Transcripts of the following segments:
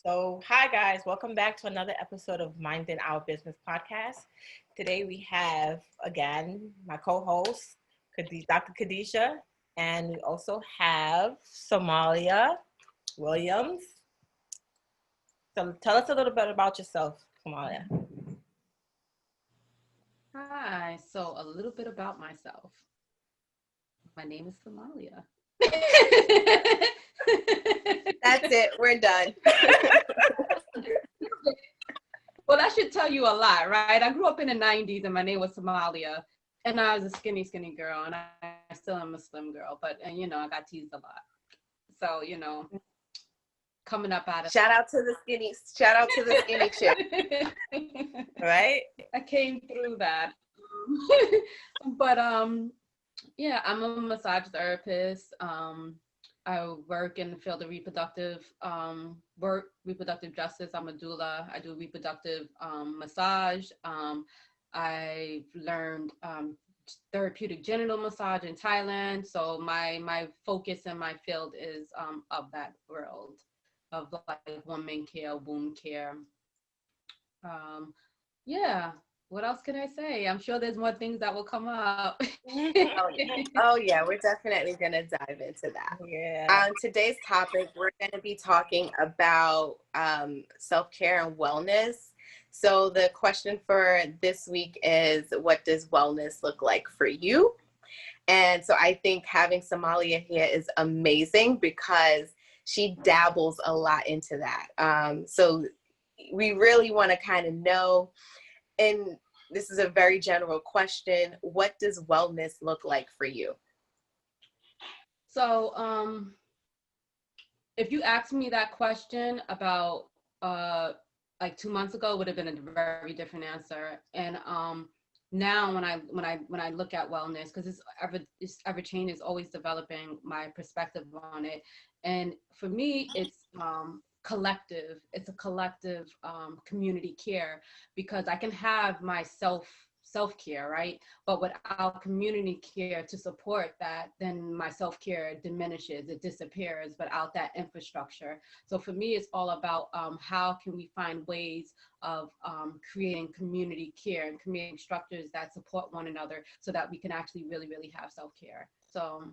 Hi guys, welcome back to another episode of Minding Our Business podcast. Today we have again my co-host, Dr. Khadisha, and we also have Somalia Williams. So tell us a little bit about yourself, Somalia. Hi, so a little bit about myself. My name is Somalia. That's it. We're done. Well, that should tell you a lot, right? I grew up in the 90s and my name was Somalia. And I was a skinny girl, and I still am a slim girl. But, I got teased a lot. So, coming up out of... Shout out to the skinny chick. Right? I came through that. But, yeah, I'm a massage therapist. I work in the field of reproductive justice. I'm a doula. I do reproductive massage. I've learned therapeutic genital massage in Thailand. So my focus in my field is of that world of like woman care, womb care. Yeah. What else can I say? I'm sure there's more things that will come up. Oh yeah, we're definitely gonna dive into that. Yeah. Today's topic, we're gonna be talking about self-care and wellness. So the question for this week is, what does wellness look like for you? And so I think having Somalia here is amazing because she dabbles a lot into that. So we really want to kind of know, and this is a very general question, what does wellness look like for you? So if you asked me that question about like 2 months ago, it would have been a very different answer. And now when I look at wellness, because it's ever changing, it's always developing my perspective on it. And for me, it's collective. It's a collective community care, because I can have my self-care, right? But without community care to support that, then my self-care diminishes, it disappears without that infrastructure. So for me, it's all about how can we find ways of creating community care and creating structures that support one another so that we can actually really, really have self-care. So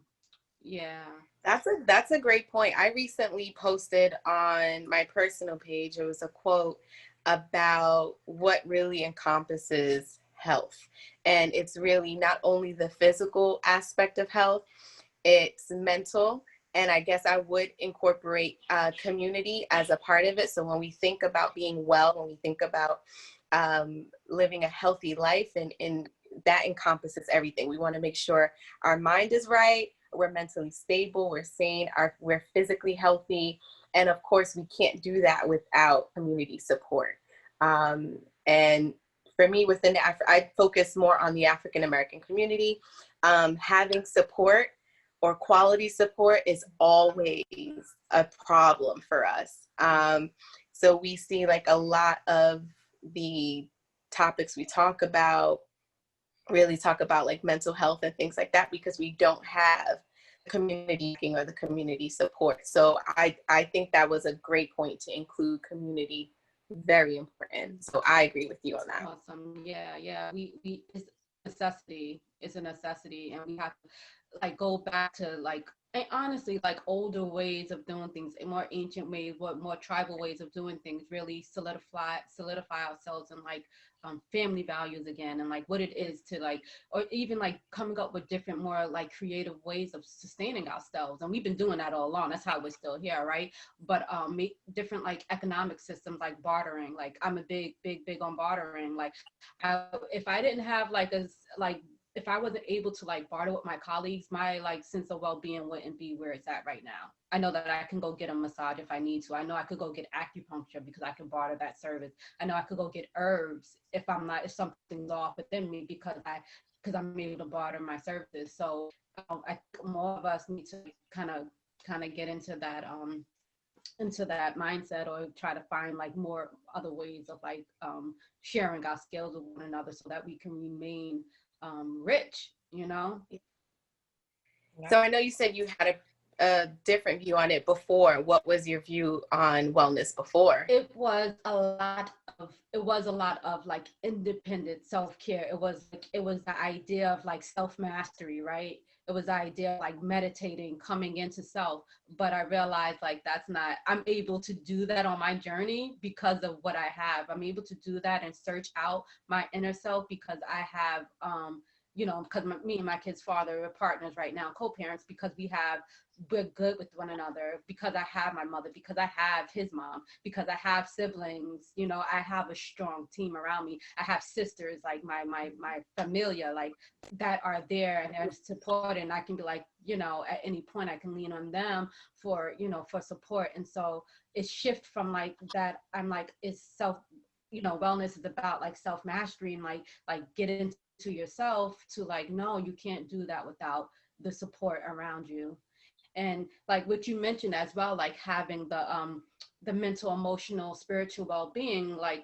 yeah. That's a great point. I recently posted on my personal page, it was a quote about what really encompasses health. And it's really not only the physical aspect of health, it's mental. And I guess I would incorporate community as a part of it. So when we think about being well, when we think about living a healthy life, and that encompasses everything. We want to make sure our mind is right, we're mentally stable, we're sane, we're physically healthy. And of course, we can't do that without community support. And for me, within I focus more on the African American community. Having support or quality support is always a problem for us. So we see like a lot of the topics we talk about really talk about like mental health and things like that, because we don't have the community or the community support. So I think that was a great point to include community. Very important. So I agree with you on that. Awesome. Yeah. We it's a necessity. It's a necessity, and we have to like go back to like, and honestly, like older ways of doing things, and more ancient ways, more tribal ways of doing things, really solidify ourselves in like family values again, and like what it is to like, or even like coming up with different, more like creative ways of sustaining ourselves. And we've been doing that all along. That's how we're still here, right? But make different like economic systems, like bartering. Like I'm a big on bartering. Like if I didn't have like if I wasn't able to like barter with my colleagues, my like sense of well-being wouldn't be where it's at right now. I know that I can go get a massage if I need to. I know I could go get acupuncture because I can barter that service. I know I could go get herbs if something's off within me because I'm able to barter my services. So I think more of us need to kind of get into that mindset, or try to find like more other ways of like sharing our skills with one another so that we can remain rich. So I know you said you had a different view on it before. What was your view on wellness before? It was a lot of like independent self-care. It was the idea of like self-mastery, right? It was the idea of like meditating, coming into self. But I realized like that's not, I'm able to do that on my journey because of what I have. I'm able to do that and search out my inner self because I have because me and my kid's father are partners right now, co-parents, because we're good with one another, because I have my mother, because I have his mom, because I have siblings, I have a strong team around me. I have sisters, like my familia, like that are there and they're supporting. And I can be like, at any point I can lean on them for support. And so it shift from like that. I'm like, it's self, wellness is about like self-mastery and like get into yourself to like, no, you can't do that without the support around you. And like what you mentioned as well, like having the mental, emotional, spiritual well-being, like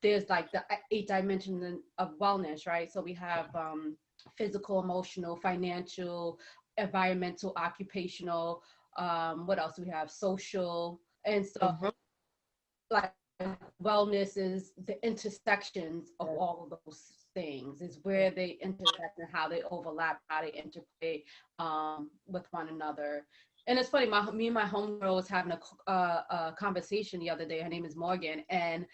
there's like the 8 dimensions of wellness, right? So we have physical, emotional, financial, environmental, occupational, what else do we have? Social. And so like wellness is the intersections of all of those things, is where they intersect and how they overlap, how they interplay with one another. And it's funny, me and my homegirl was having a conversation the other day. Her name is Morgan, and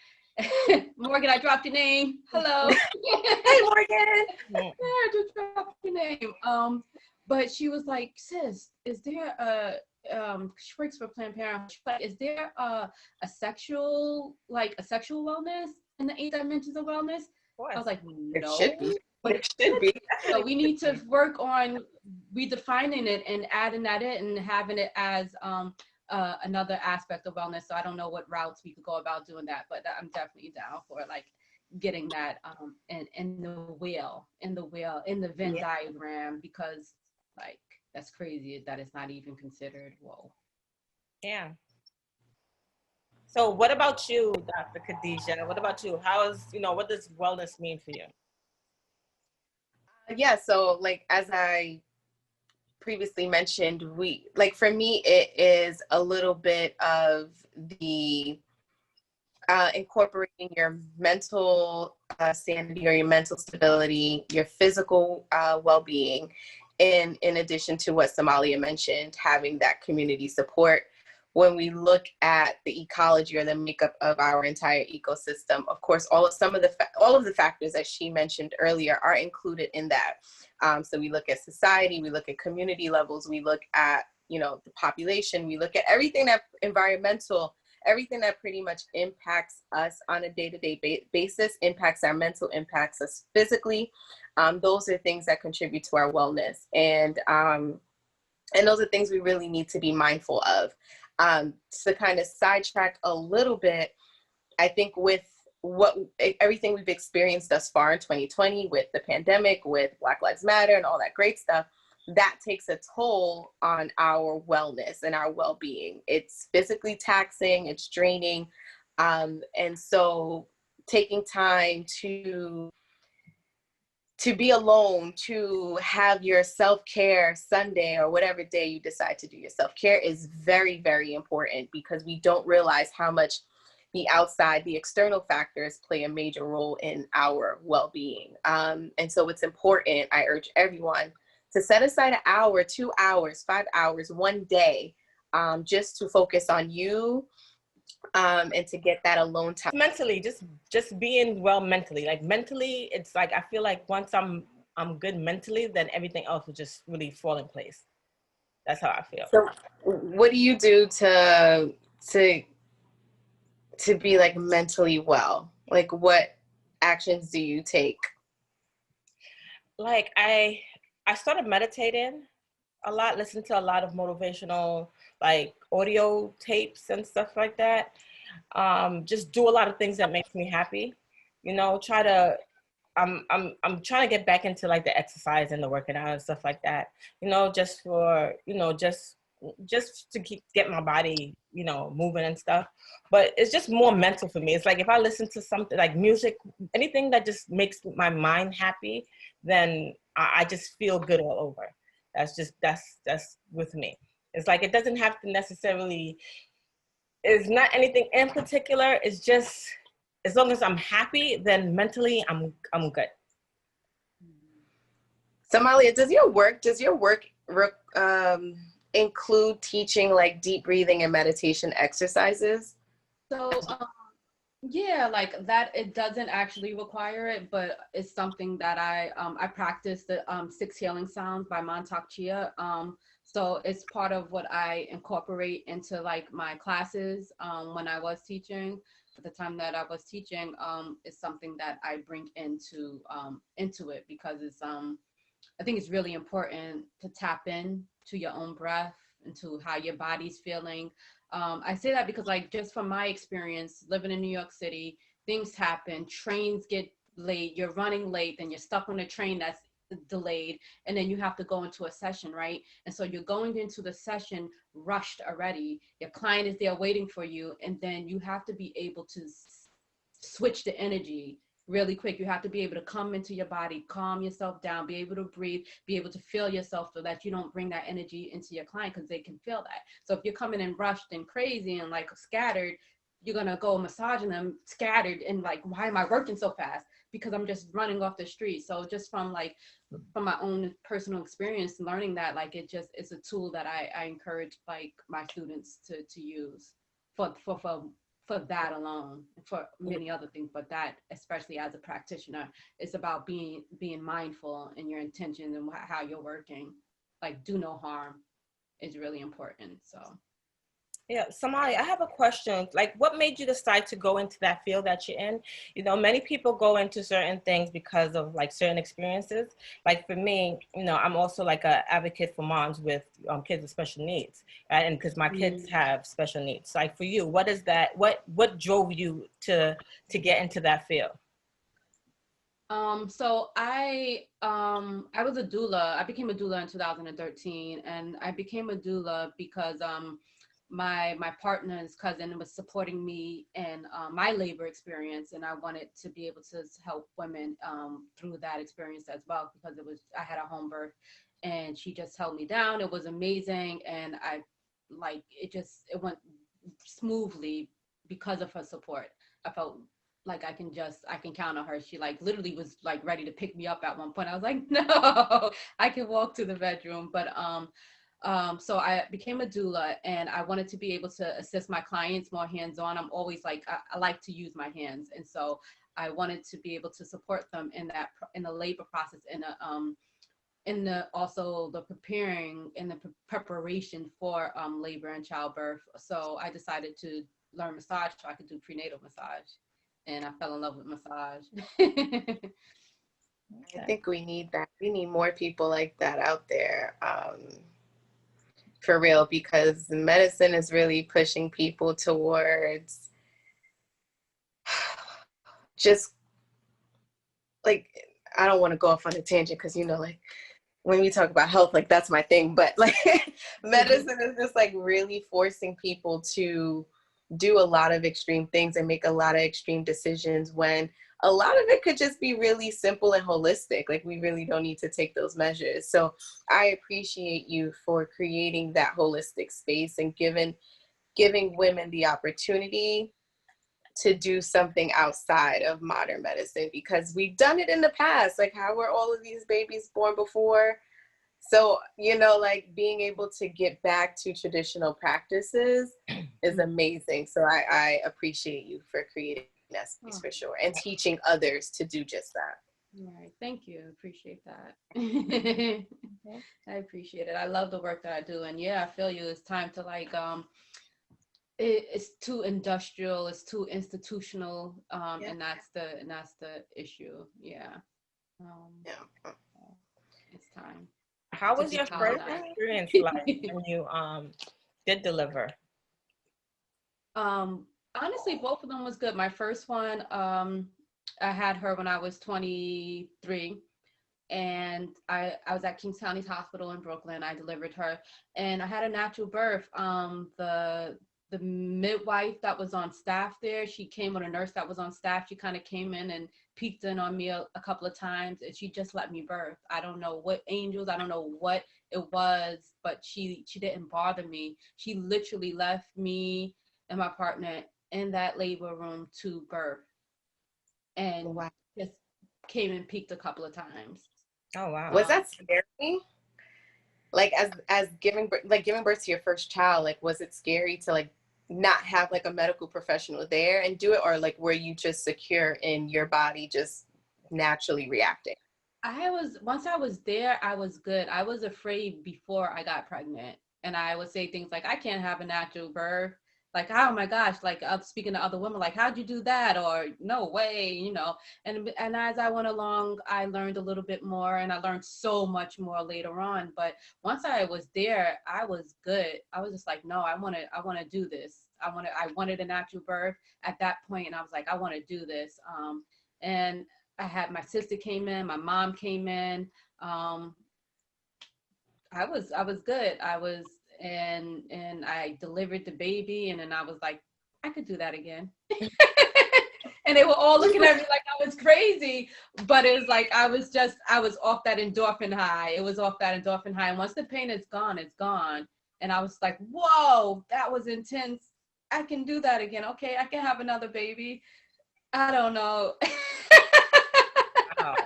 Morgan, I dropped your name. Hello. Hey, Morgan. Yeah, I just dropped your name. But she was like, sis, is there she works for Planned Parenthood. She's like, is there a sexual wellness in the 8 dimensions of wellness? I was like, no. It should be. So we need to work on redefining it and adding that in and having it as another aspect of wellness. So I don't know what routes we could go about doing that, but I'm definitely down for like getting that in the Venn diagram, because like that's crazy that it's not even considered. Whoa. Yeah. So what about you, Dr. Khadijah? What about you? What does wellness mean for you? Yeah, so like as I previously mentioned, for me, it is a little bit of the incorporating your mental sanity or your mental stability, your physical well-being, and in addition to what Somaliah mentioned, having that community support. When we look at the ecology or the makeup of our entire ecosystem, of course, all of the factors that she mentioned earlier are included in that. So we look at society, we look at community levels, we look at, the population, we look at everything that environmental, everything that pretty much impacts us on a day-to-day basis, impacts our mental, impacts us physically. Those are things that contribute to our wellness. And those are things we really need to be mindful of. To kind of sidetrack a little bit, I think with everything we've experienced thus far in 2020 with the pandemic, with Black Lives Matter and all that great stuff, that takes a toll on our wellness and our well-being. It's physically taxing, it's draining. And so taking time to be alone, to have your self-care Sunday or whatever day you decide to do your self-care is very, very important, because we don't realize how much the external factors play a major role in our well-being. And so it's important, I urge everyone to set aside an hour, 2 hours, 5 hours, one day, just to focus on you, and to get that alone time. Mentally, just being well mentally. Like mentally, it's like I feel like once I'm good mentally, then everything else will just really fall in place. That's how I feel. So what do you do to be like mentally well? Like what actions do you take? Like I started meditating a lot, listen to a lot of motivational like audio tapes and stuff like that. Just do a lot of things that makes me happy. I'm trying to get back into like the exercise and the working out and stuff like that. Just for just to get my body moving and stuff. But it's just more mental for me. It's like if I listen to something like music, anything that just makes my mind happy, then I just feel good all over. That's with me. It's like it doesn't have to necessarily. It's not anything in particular. It's just as long as I'm happy, then mentally I'm good. Somalia, does your work include teaching like deep breathing and meditation exercises? So yeah, like that, it doesn't actually require it, but it's something that I practice the 6 healing sounds by Montauk Chia. So it's part of what I incorporate into like my classes when I was teaching. At the time that I was teaching, it's something that I bring into it because it's I think it's really important to tap in to your own breath and to how your body's feeling. I say that because, like, just from my experience living in New York City, things happen, trains get late, you're running late, then you're stuck on a train that's delayed, and then you have to go into a session, right? And so you're going into the session rushed already. Your client is there waiting for you, and then you have to be able to switch the energy really quick. You have to be able to come into your body, calm yourself down, be able to breathe, be able to feel yourself so that you don't bring that energy into your client because they can feel that. So if you're coming in rushed and crazy and like scattered, you're going to go massaging them scattered and like, why am I working so fast? Because I'm just running off the street. So just from my own personal experience, learning that, like, it's a tool that I encourage like my students to use for that alone, for many other things, but that, especially as a practitioner, it's about being mindful in your intentions and how you're working. Like, do no harm is really important. So Yeah, Somali, I have a question. Like, what made you decide to go into that field that you're in? You know, many people go into certain things because of like certain experiences. Like for me, you know, I'm also like an advocate for moms with kids with special needs, right? And because my kids have special needs. Like for you, what is that? What drove you to get into that field? So I was a doula. I became a doula in 2013, and I became a doula because my partner's cousin was supporting me in my labor experience, and I wanted to be able to help women through that experience as well, because I had a home birth, and she just held me down. It was amazing, and it went smoothly because of her support. I felt like I can count on her. She like literally was like ready to pick me up at one point. I was like, no, I can walk to the bedroom. But so I became a doula, and I wanted to be able to assist my clients more hands-on. I'm always like, I like to use my hands. And so I wanted to be able to support them in the labor process, also the preparing and the preparation for labor and childbirth. So I decided to learn massage so I could do prenatal massage, and I fell in love with massage. I think we need that. We need more people like that out there, for real, because medicine is really pushing people towards just like, I don't want to go off on a tangent because, you know, like when we talk about health, like that's my thing, but like medicine is just like really forcing people to do a lot of extreme things and make a lot of extreme decisions when a lot of it could just be really simple and holistic. Like we really don't need to take those measures. So I appreciate you for creating that holistic space and giving women the opportunity to do something outside of modern medicine, because we've done it in the past. Like, how were all of these babies born before? So, you know, like being able to get back to traditional practices is amazing. So I appreciate you for creating that space for sure, and teaching others to do just that. All right. Thank you. Appreciate that. I appreciate it. I love the work that I do. And yeah, I feel you. It's time to like, it's too industrial, it's too institutional, and that's the issue. Yeah. It's time. How was your first experience like when you did deliver? Honestly, both of them was good. My first one, I had her when I was 23, and I was at Kings County Hospital in Brooklyn. I delivered her, and I had a natural birth. The midwife that was on staff there, she came with a nurse that was on staff. She kind of came in and peeked in on me a couple of times, and she just let me birth. I don't know what angels, I don't know what it was, but she didn't bother me. She literally left me and my partner in that labor room to birth, and Wow. just came and peeked a couple of times. Oh wow. Was that scary? Like as giving birth to your first child, like was it scary to like not have like a medical professional there and do it, or like were you just secure in your body just naturally reacting? Once I was there, I was good. I was afraid before I got pregnant. And I would say things like, I can't have a natural birth. Like, oh my gosh, like speaking to other women, like, how'd you do that? Or no way, you know. And as I went along, I learned a little bit more, and I learned so much more later on. But once I was there, I was good. I was just like, no, I wanna do this. I wanted a natural birth at that point, and I was like, I want to do this. And I had my sister came in, my mom came in. I was good. And I delivered the baby, and then I was like, I could do that again. And they were all looking at me like I was crazy, but it was like I was off that endorphin high. It was off that endorphin high. And once the pain is gone, it's gone. And I was like, whoa, that was intense. I can do that again. Okay, I can have another baby. I don't know. Wow.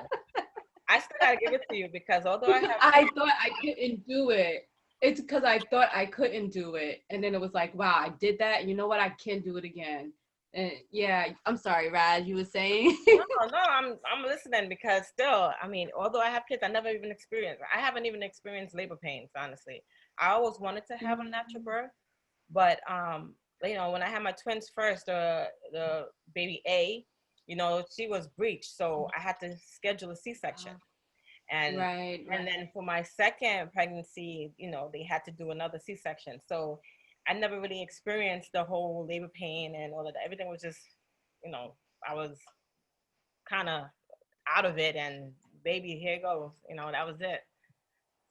I still gotta give it to you because although I thought I couldn't do it. It's because I thought I couldn't do it. And then it was like, wow, I did that. You know what? I can do it again. And yeah, I'm sorry, Raj, you were saying? no, I'm listening because still, I mean, although I have kids, I haven't even experienced labor pains, honestly. I always wanted to have a natural birth, but you know, when I had my twins first, the baby A, you know, she was breech, so I had to schedule a C-section. And Right. and then for my second pregnancy, you know, they had to do another C-section. So I never really experienced the whole labor pain and all of that. Everything was just, you know, I was kind of out of it, and baby, here it goes. You know, that was it.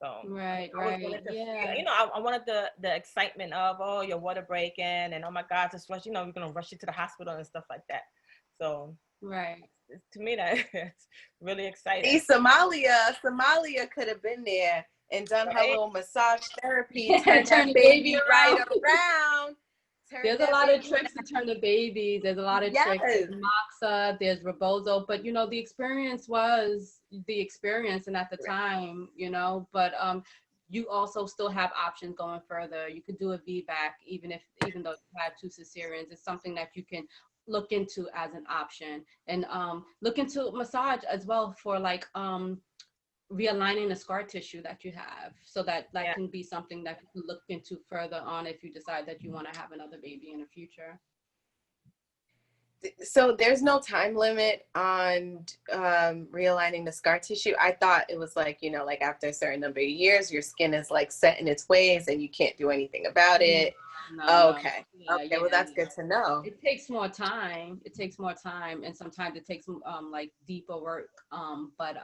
So Right, I was wanted to yeah. feel, you know, I wanted the excitement of, oh, your water breaking, and oh my God, just rush, you know, we're gonna rush you to the hospital and stuff like that. So Right. to me, that it's really exciting. See, Somalia could have been there and done her little massage therapy, Turn that the baby right around. around. There's a lot of tricks to turn the babies. There's a lot of tricks. There's Moxa, there's Rebozo, but you know, the experience was the experience, and at the time, you know, but you also still have options going further. You could do a VBAC, even though you had 2 cesareans. It's something that you can look into as an option, and look into massage as well for like realigning the scar tissue that you have, so that can be something that you can look into further on if you decide that you want to have another baby in the future. So there's no time limit on realigning the scar tissue. I thought it was like, you know, like after a certain number of years, your skin is like set in its ways and you can't do anything about it. Okay. Yeah, okay. Well, that's good to know. It takes more time. And sometimes it takes like deeper work. But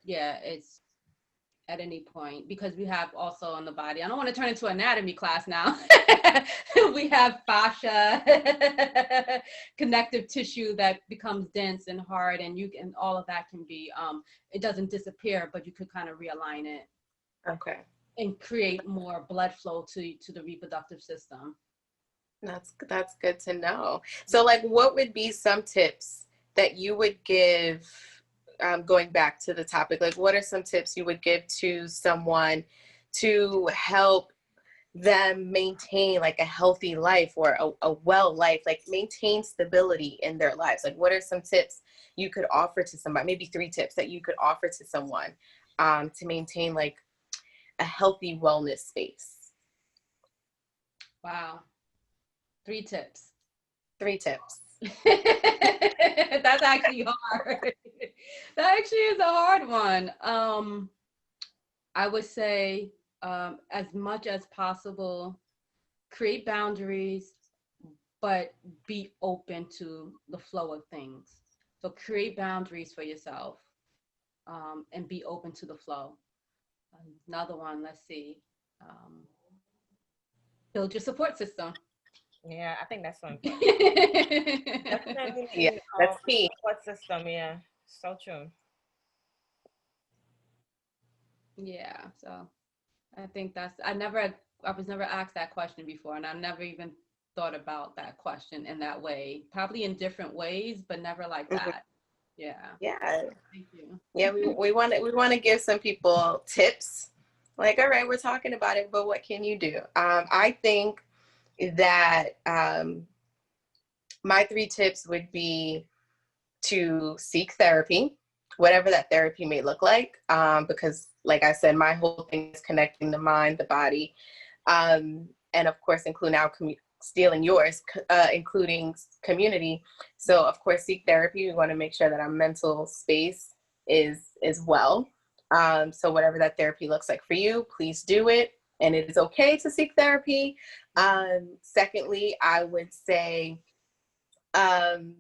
yeah, it's at any point, because we have also on the body, I don't want to turn into anatomy class now. We have fascia, connective tissue that becomes dense and hard, and all of that can be it doesn't disappear, but you could kind of realign it. Okay. And create more blood flow to the reproductive system. That's good to know. So like, what would be some tips that you would give, going back to the topic, like what are some tips you would give to someone to help them maintain like a healthy life or a well life, like maintain stability in their lives? Like what are some tips you could offer to somebody, maybe 3 tips that you could offer to someone to maintain like a healthy wellness space? Wow. 3 tips. 3 tips. That's actually hard. That actually is a hard one. I would say as much as possible, create boundaries, but be open to the flow of things. So create boundaries for yourself, and be open to the flow. Another one, let's see. Build your support system. Yeah, I think that's so important. Definitely, yeah, that's key. Support system, yeah, so true. Yeah, so I think I was never asked that question before, and I never even thought about that question in that way. Probably in different ways, but never like Mhm. that. Yeah. Yeah. Thank you. Yeah, we want to give some people tips. Like, all right, we're talking about it, but what can you do? I think that my three tips would be to seek therapy, whatever that therapy may look like, because, like I said, my whole thing is connecting the mind, the body, and of course, stealing yours, including community. So, of course, seek therapy. We want to make sure that our mental space is well. So, whatever that therapy looks like for you, please do it, and it is okay to seek therapy. Secondly, I would say, um,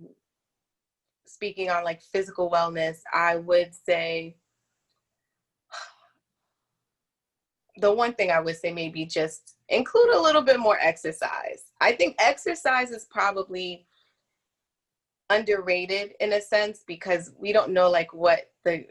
speaking on like physical wellness, I would say the one thing I would say maybe just include a little bit more exercise. I think exercise is probably underrated in a sense because we don't know like what the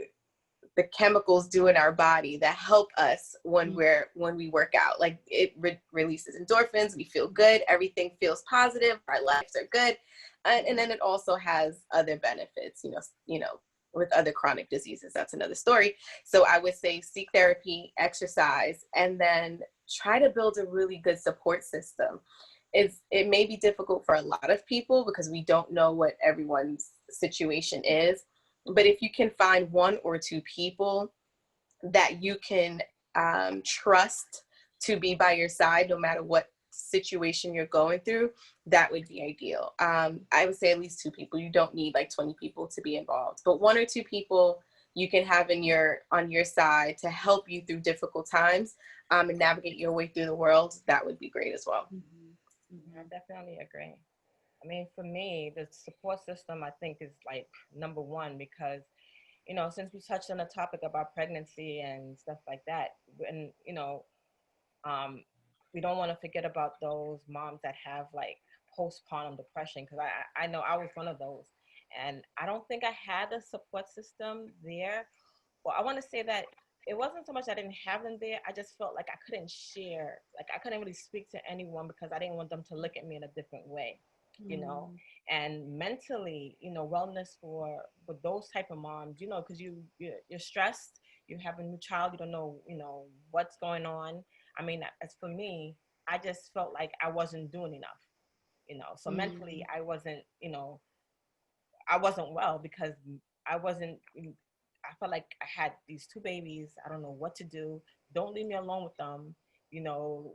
chemicals do in our body that help us when we work out. Like it releases endorphins, we feel good, everything feels positive, our lives are good. And then it also has other benefits, with other chronic diseases. That's another story. So I would say seek therapy, exercise, and then try to build a really good support system. It may be difficult for a lot of people because we don't know what everyone's situation is. But if you can find one or two people that you can trust to be by your side, no matter what situation you're going through, that would be ideal. I would say at least two people. You don't need like 20 people to be involved, but one or two people you can have on your side to help you through difficult times and navigate your way through the world. That would be great as well. Mm-hmm. Mm-hmm. I definitely agree. I mean, for me, the support system, I think, is like number one because, since we touched on the topic about pregnancy and stuff like that, and, um, we don't want to forget about those moms that have like postpartum depression because I know I was one of those. And I don't think I had a support system there. Well, I want to say that it wasn't so much I didn't have them there. I just felt like I couldn't share, like I couldn't really speak to anyone because I didn't want them to look at me in a different way, you know. And mentally, wellness for those type of moms, because you're stressed, you have a new child, you don't know, what's going on. I mean, as for me, I just felt like I wasn't doing enough, So mentally, I wasn't well because I wasn't. I felt like I had these two babies. I don't know what to do. Don't leave me alone with them.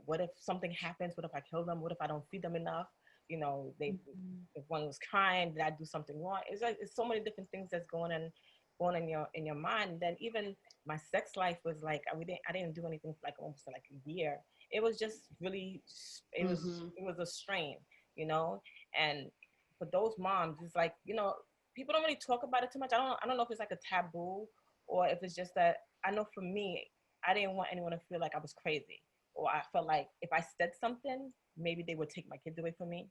What if something happens? What if I kill them? What if I don't feed them enough? If one was crying, did I do something wrong? It's like it's so many different things that's going in your mind. And then even my sex life was like I didn't do anything for like almost like a year. It was just really it was a strain, you know. And for those moms, it's like people don't really talk about it too much. I don't know if it's like a taboo or if it's just that I know for me, I didn't want anyone to feel like I was crazy or I felt like if I said something, maybe they would take my kids away from me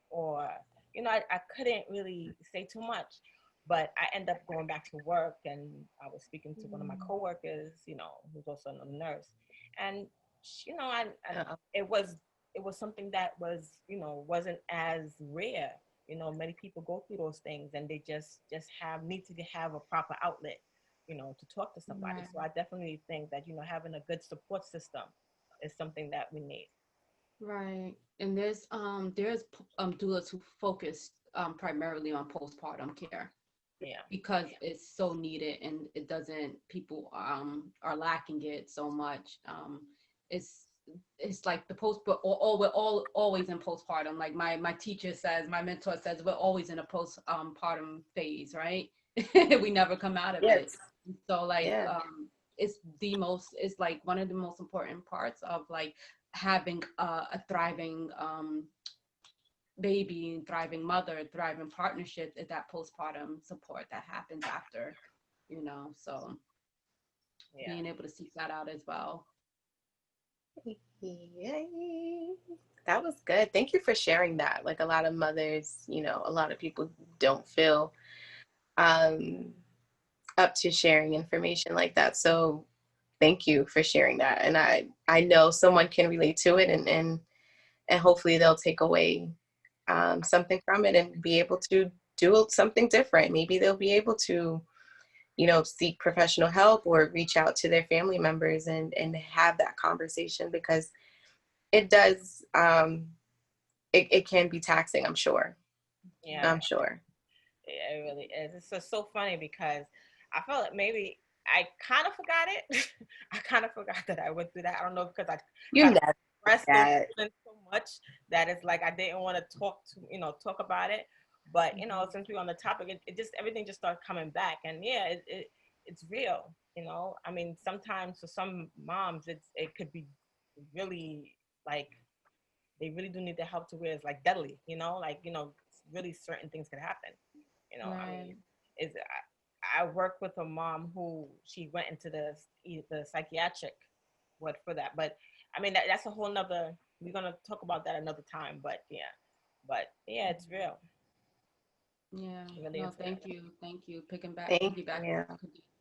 or I couldn't really say too much. But I end up going back to work and I was speaking to one of my coworkers, who's also a nurse. And I it was something that was, wasn't as rare. Many people go through those things and they just need to have a proper outlet, to talk to somebody. Right. So I definitely think that, having a good support system is something that we need. Right. And there's doulas who focus primarily on postpartum care Yeah. because it's so needed and it doesn't people are lacking it so much. It's it's like the post but all we're all always in postpartum. Like my teacher says, my mentor says we're always in a postpartum phase, right? We never come out of it. Yes. So like Yeah. it's like one of the most important parts of like having a thriving baby, thriving mother, thriving partnership is that postpartum support that happens after, so Yeah. being able to seek that out as well. Yay. That was good. Thank you for sharing that. Like a lot of mothers, a lot of people don't feel um, up to sharing information like that. So thank you for sharing that. And I know someone can relate to it, and hopefully they'll take away something from it and be able to do something different. Maybe they'll be able to, seek professional help or reach out to their family members and have that conversation, because it does, it can be taxing, I'm sure. Yeah. I'm sure. Yeah, it really is. It's just so funny because I felt like maybe I kind of forgot it. I kind of forgot that I went through that. I don't know, because I You kind of never expressed those forget. feelings so much that it's like I didn't want to talk about it. But since we're on the topic, it just everything just started coming back, and yeah, it's real. I mean, sometimes for some moms, it could be really like they really do need the help to where it's like deadly. Really certain things could happen. I Right. mean, is I work with a mom who she went into the psychiatric ward for that, but I mean that's a whole nother. We're gonna talk about that another time, but yeah, it's real. Yeah. It really No, is real. thank you. Thank Piggyback. you.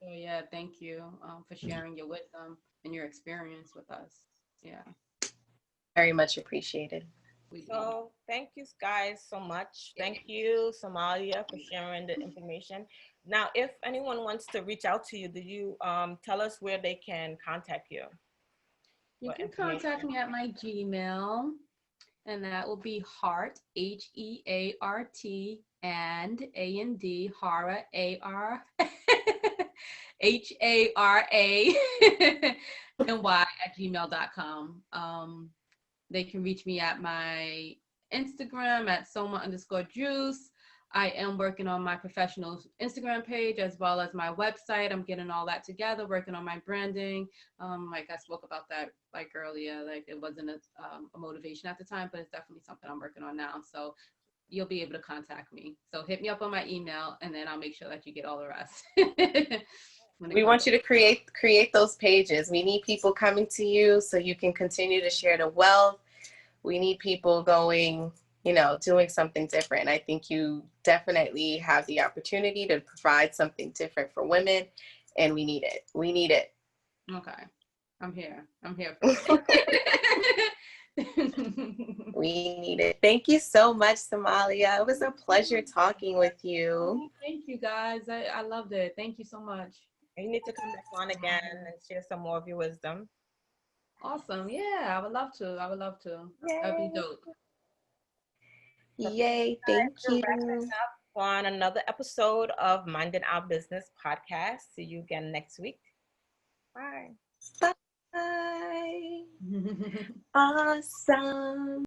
Yeah, thank you for sharing your wisdom and your experience with us. Yeah, Very much appreciated. we do. So thank you guys so much. Thank you, Somalia, for sharing the information. Now, if anyone wants to reach out to you, do you tell us where they can contact you You for can contact information? me at my Gmail, and that will be heart, HEART, and AND, Hara, HARA, and Y at gmail.com. They can reach me at my Instagram at Soma_juice. I am working on my professional Instagram page as well as my website. I'm getting all that together, working on my branding. Like I spoke about that like earlier, like it wasn't a motivation at the time, but it's definitely something I'm working on now. So you'll be able to contact me. So hit me up on my email, and then I'll make sure that you get all the rest. We want you to create those pages. We need people coming to you so you can continue to share the wealth. We need people going, doing something different. I think you definitely have the opportunity to provide something different for women, and we need it. We need it. Okay. I'm here for it. We need it. Thank you so much, Somalia. It was a pleasure talking with you. Thank you, guys. I loved it. Thank you so much. You need to come back on again and share some more of your wisdom. Awesome. Yeah, I would love to. That'd be Yay. dope. Yay. Thank We're wrapping you. up on another episode of Minding Our Business podcast. See you again next week. Bye. Bye. Awesome.